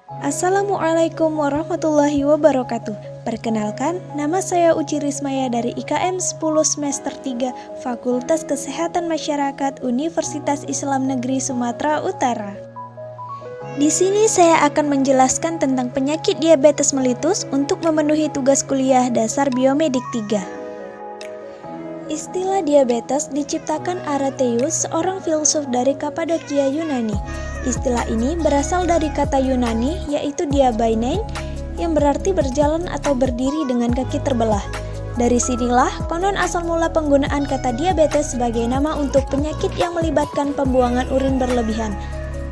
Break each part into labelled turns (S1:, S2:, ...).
S1: Assalamualaikum warahmatullahi wabarakatuh. Perkenalkan, nama saya Uci Rismaya dari IKM 10 semester 3 Fakultas Kesehatan Masyarakat Universitas Islam Negeri Sumatera Utara. Di sini saya akan menjelaskan tentang penyakit diabetes mellitus untuk memenuhi tugas kuliah dasar biomedik 3. Istilah diabetes diciptakan Arateus, seorang filsuf dari Kapadokia, Yunani. Istilah ini berasal dari kata Yunani yaitu diabainein yang berarti berjalan atau berdiri dengan kaki terbelah. Dari sinilah konon asal mula penggunaan kata diabetes sebagai nama untuk penyakit yang melibatkan pembuangan urin berlebihan.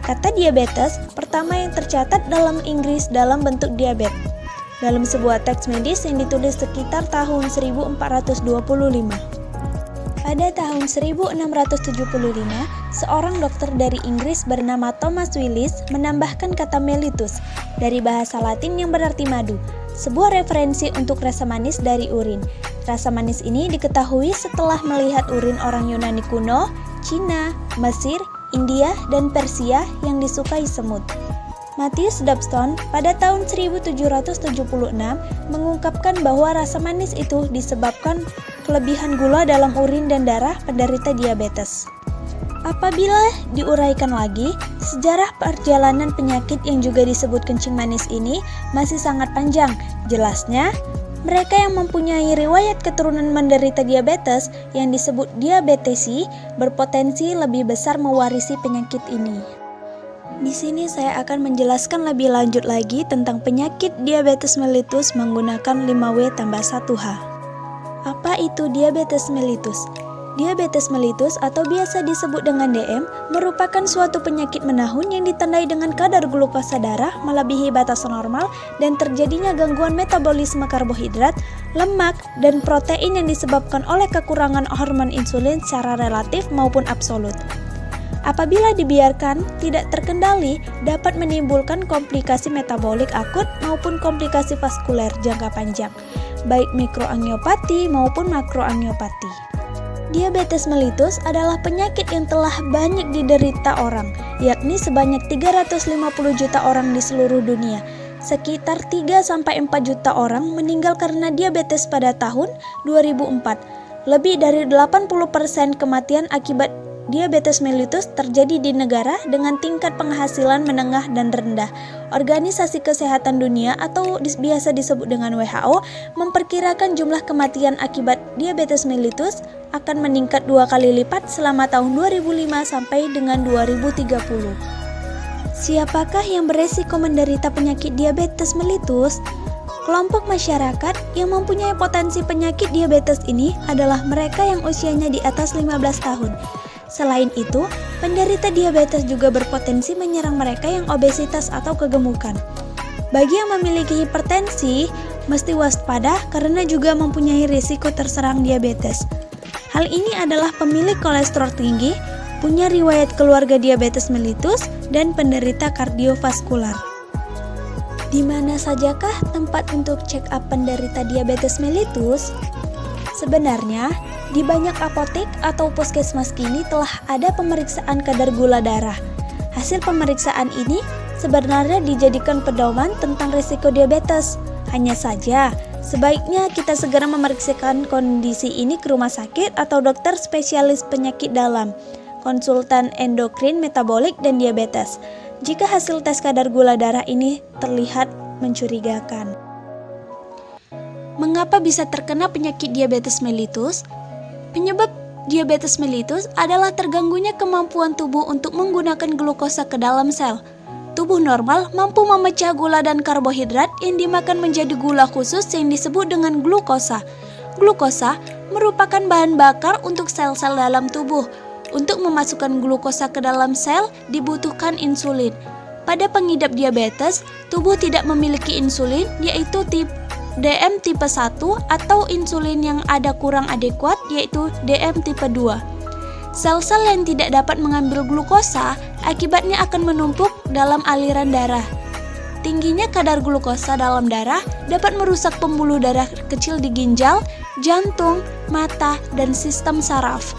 S1: Kata diabetes pertama yang tercatat dalam Inggris dalam bentuk diabet dalam sebuah teks medis yang ditulis sekitar tahun 1425. Pada tahun 1675, seorang dokter dari Inggris bernama Thomas Willis menambahkan kata mellitus dari bahasa Latin yang berarti madu, sebuah referensi untuk rasa manis dari urin. Rasa manis ini diketahui setelah melihat urin orang Yunani kuno, Cina, Mesir, India, dan Persia yang disukai semut. Matthias Dobson pada tahun 1776 mengungkapkan bahwa rasa manis itu disebabkan kelebihan gula dalam urin dan darah penderita diabetes. Apabila diuraikan lagi, sejarah perjalanan penyakit yang juga disebut kencing manis ini masih sangat panjang. Jelasnya, mereka yang mempunyai riwayat keturunan menderita diabetes yang disebut diabetesi berpotensi lebih besar mewarisi penyakit ini. Di sini saya akan menjelaskan lebih lanjut lagi tentang penyakit diabetes mellitus menggunakan 5W+1H. Apa itu diabetes mellitus? Diabetes mellitus atau biasa disebut dengan DM merupakan suatu penyakit menahun yang ditandai dengan kadar glukosa darah melebihi batas normal dan terjadinya gangguan metabolisme karbohidrat, lemak, dan protein yang disebabkan oleh kekurangan hormon insulin secara relatif maupun absolut. Apabila dibiarkan tidak terkendali, dapat menimbulkan komplikasi metabolik akut maupun komplikasi vaskuler jangka panjang, baik mikroangiopati maupun makroangiopati. Diabetes mellitus adalah penyakit yang telah banyak diderita orang, yakni sebanyak 350 juta orang di seluruh dunia. Sekitar 3-4 juta orang meninggal karena diabetes pada tahun 2004. Lebih dari 80% kematian akibat diabetes mellitus terjadi di negara dengan tingkat penghasilan menengah dan rendah. Organisasi Kesehatan Dunia atau biasa disebut dengan WHO memperkirakan jumlah kematian akibat diabetes mellitus akan meningkat 2 kali lipat selama tahun 2005 sampai dengan 2030. Siapakah yang beresiko menderita penyakit diabetes mellitus? Kelompok masyarakat yang mempunyai potensi penyakit diabetes ini adalah mereka yang usianya di atas 15 tahun. Selain itu, penderita diabetes juga berpotensi menyerang mereka yang obesitas atau kegemukan. Bagi yang memiliki hipertensi, mesti waspada karena juga mempunyai risiko terserang diabetes. Hal ini adalah pemilik kolesterol tinggi, punya riwayat keluarga diabetes mellitus, dan penderita kardiovaskular. Di mana sajakah tempat untuk check up penderita diabetes mellitus? Sebenarnya, di banyak apotek atau puskesmas kini telah ada pemeriksaan kadar gula darah. Hasil pemeriksaan ini sebenarnya dijadikan pedoman tentang risiko diabetes. Hanya saja, sebaiknya kita segera memeriksakan kondisi ini ke rumah sakit atau dokter spesialis penyakit dalam, konsultan endokrin, metabolik, dan diabetes, jika hasil tes kadar gula darah ini terlihat mencurigakan. Mengapa bisa terkena penyakit diabetes mellitus? Penyebab diabetes mellitus adalah terganggunya kemampuan tubuh untuk menggunakan glukosa ke dalam sel. Tubuh normal mampu memecah gula dan karbohidrat yang dimakan menjadi gula khusus yang disebut dengan glukosa. Glukosa merupakan bahan bakar untuk sel-sel dalam tubuh. Untuk memasukkan glukosa ke dalam sel dibutuhkan insulin. Pada pengidap diabetes, tubuh tidak memiliki insulin, yaitu DM tipe 1 atau insulin yang ada kurang adekuat yaitu DM tipe 2. Sel-sel yang tidak dapat mengambil glukosa akibatnya akan menumpuk dalam aliran darah. Tingginya kadar glukosa dalam darah dapat merusak pembuluh darah kecil di ginjal, jantung, mata, dan sistem saraf.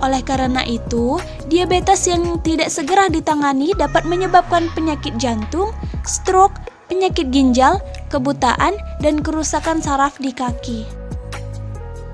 S1: Oleh karena itu, diabetes yang tidak segera ditangani dapat menyebabkan penyakit jantung, stroke, penyakit ginjal, kebutaan, dan kerusakan saraf di kaki.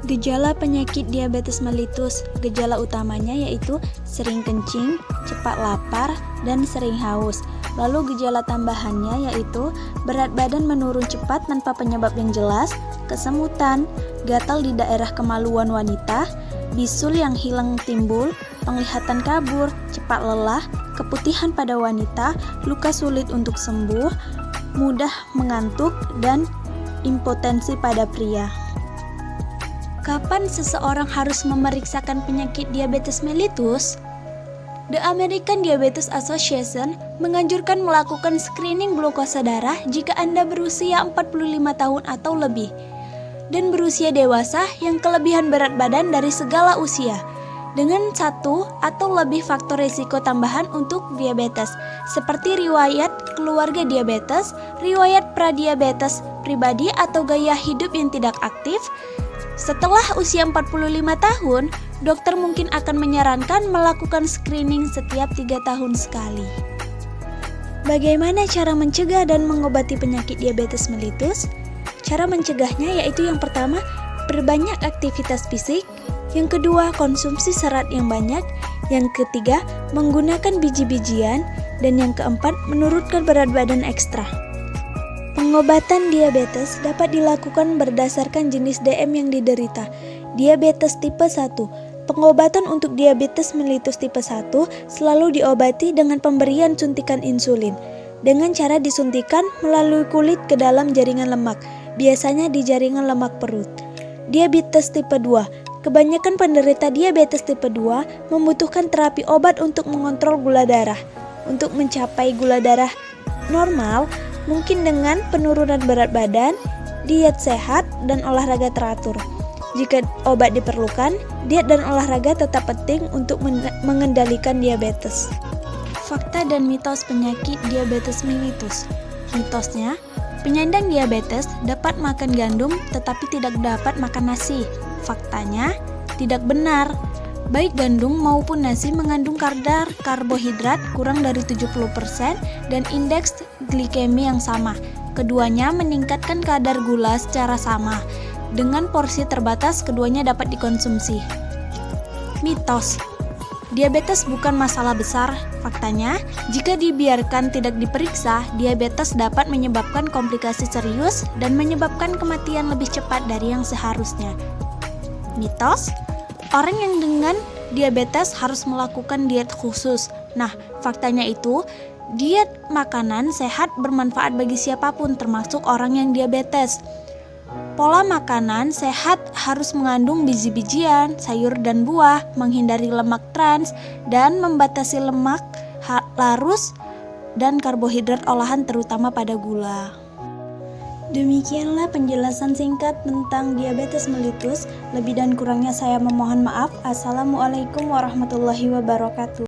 S1: Gejala penyakit diabetes mellitus, gejala utamanya yaitu sering kencing, cepat lapar, dan sering haus. Lalu gejala tambahannya yaitu berat badan menurun cepat tanpa penyebab yang jelas, kesemutan, gatal di daerah kemaluan wanita, bisul yang hilang timbul, penglihatan kabur, cepat lelah, keputihan pada wanita, luka sulit untuk sembuh, mudah mengantuk, dan impotensi pada pria. Kapan seseorang harus memeriksakan penyakit diabetes mellitus? The American Diabetes Association menganjurkan melakukan screening glukosa darah jika Anda berusia 45 tahun atau lebih dan berusia dewasa yang kelebihan berat badan dari segala usia dengan satu atau lebih faktor risiko tambahan untuk diabetes seperti riwayat keluarga diabetes, riwayat pradiabetes pribadi atau gaya hidup yang tidak aktif. Setelah usia 45 tahun, dokter mungkin akan menyarankan melakukan screening setiap 3 tahun sekali. Bagaimana cara mencegah dan mengobati penyakit diabetes mellitus? Cara mencegahnya yaitu yang pertama, perbanyak aktivitas fisik, yang kedua, konsumsi serat yang banyak, yang ketiga, menggunakan biji-bijian, dan yang keempat, menurunkan berat badan ekstra. Pengobatan diabetes dapat dilakukan berdasarkan jenis DM yang diderita. Diabetes tipe 1. Pengobatan untuk diabetes mellitus tipe 1 selalu diobati dengan pemberian suntikan insulin dengan cara disuntikan melalui kulit ke dalam jaringan lemak, biasanya di jaringan lemak perut. Diabetes tipe 2. Kebanyakan penderita diabetes tipe 2 membutuhkan terapi obat untuk mengontrol gula darah. Untuk mencapai gula darah normal, mungkin dengan penurunan berat badan, diet sehat, dan olahraga teratur. Jika obat diperlukan, diet dan olahraga tetap penting untuk mengendalikan diabetes. Fakta dan mitos penyakit diabetes mellitus. Mitosnya, penyandang diabetes dapat makan gandum tetapi tidak dapat makan nasi. Faktanya, tidak benar. Baik gandum maupun nasi mengandung kadar karbohidrat kurang dari 70% dan indeks glikemi yang sama. Keduanya meningkatkan kadar gula secara sama. Dengan porsi terbatas, keduanya dapat dikonsumsi. Mitos. Diabetes bukan masalah besar. Faktanya, jika dibiarkan tidak diperiksa, diabetes dapat menyebabkan komplikasi serius dan menyebabkan kematian lebih cepat dari yang seharusnya. Mitos. Orang yang dengan diabetes harus melakukan diet khusus. Nah, faktanya itu, diet makanan sehat bermanfaat bagi siapapun, termasuk orang yang diabetes. Pola makanan sehat harus mengandung biji-bijian, sayur dan buah, menghindari lemak trans, dan membatasi lemak larus dan karbohidrat olahan terutama pada gula. Demikianlah penjelasan singkat tentang diabetes mellitus. Lebih dan kurangnya saya memohon maaf. Assalamualaikum warahmatullahi wabarakatuh.